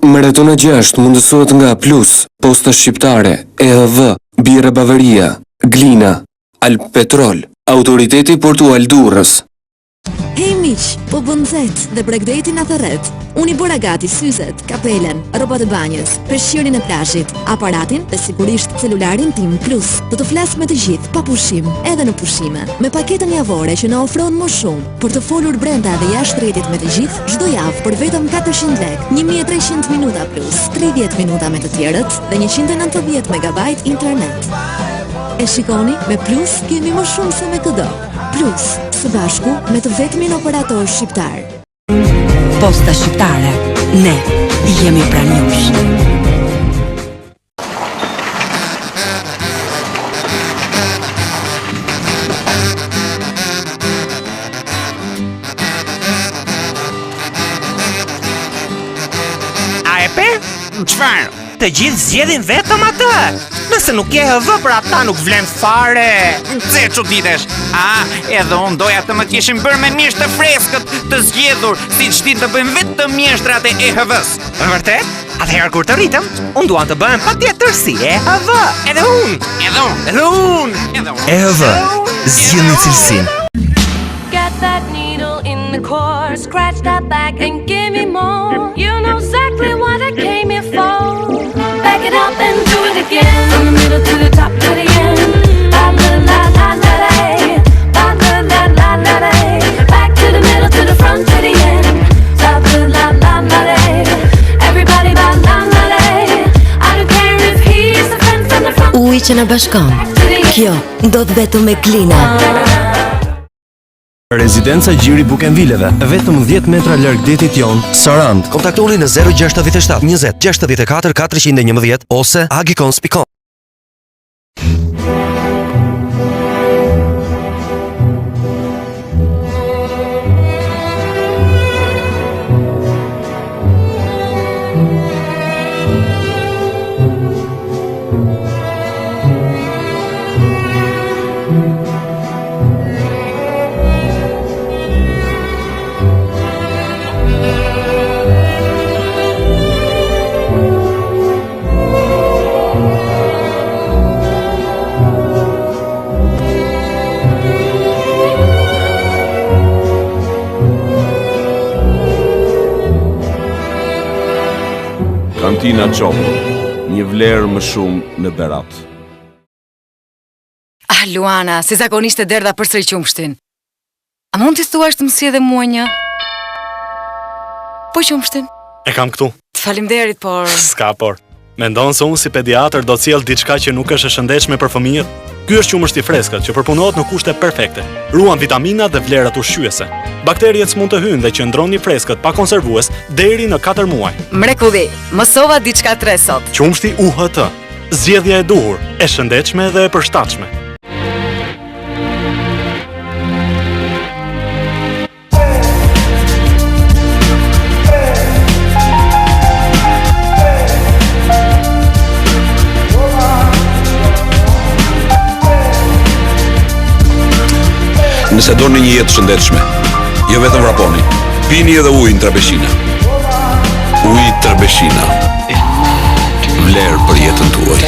Maratona 6 mundësohet nga Plus, Posta Shqiptare, EHV, Birra Bavaria, Glina, Alp Petrol, Autoriteti Portual Durrës. Hej miq, po bën nxehtë dhe bregdeti na thërret. Unë I bëra gati syzet, kapelen, rrobat e banjës, peshqirin e plazhit, aparatin dhe sigurisht celularin tim Plus. Do të flas me të gjithë pa pushim, edhe në pushime, me paketën javore që na ofron më shumë, për të folur brenda dhe jashtë rrjetit me të gjithë çdo javë për vetëm 400 lekë, 1300 minuta plus, 30 minuta me të tjerët dhe 190 megabajt internet. E shikoni, me Plus kemi më shumë se me këdo. Plus, së bashku me të vetmin operator shqiptar. Posta Shqiptare, ne jemi pranë jush. A e pe? Çfarë? Të gjithë zgjedhin vetëm atë. Nëse nuk je HV për ata nuk vlen fare. Nxe çuditesh. Edhe unë doja të më kishin bërë me mishë të freskët të zgjedhur, siç ti të bëjmë vetëm mjeshtrat e EHV-s. Vërtet? Atëherë kur të rritem, unë duan të bëhem patjetër si EHV. Edhe unë. EHV, zgjidhni cilësinë. Get that needle in the core, scratch that back and give me more. You know exactly what I came here for. Back it up and do it again. From the middle to the top to the end. La la la la la la. La la la la la la. Back to the middle to the front to the end. La la la la la la. Everybody la la la la. I don't care if he's the friend from the front. Uji që na bashkon. Kjo ndodh vetëm me Glina. Rezidenca Gjiri Bukenvileve, vetëm 10 metra larg detit jon, Sarand. Kontaktoni në 067 20 64 411 ose agicons.com. Kantina Qopo, një vlerë më shumë në Berat. Luana, si zakonisht e derdha përsëri qumshtin. A mund t'i thuash të më sjellë mua një? Po qumshtin? E kam këtu. Të faleminderit, por... S'ka por. Mendon se unë si pediatër do të sjell diçka që nuk është e shëndetshme për fëmijët? Ky është qumësht I freskët që përpunohet në kushte perfekte. Ruan vitamina dhe vlerat ushqyese. Bakteriet s'mund të hyjnë dhe qëndron I freskët pa konservues deri në 4 muaj. Mrekulli, mësova diçka tre sot. Qumshti UHT. Zgjedhja e duhur, e shëndetshme dhe e përshtatshme. Nëse doni një jetë shëndetshme, jo vetëm vraponi, pini edhe ujin Trebeshina. Uji Trebeshina. Vlerë për jetën tuaj.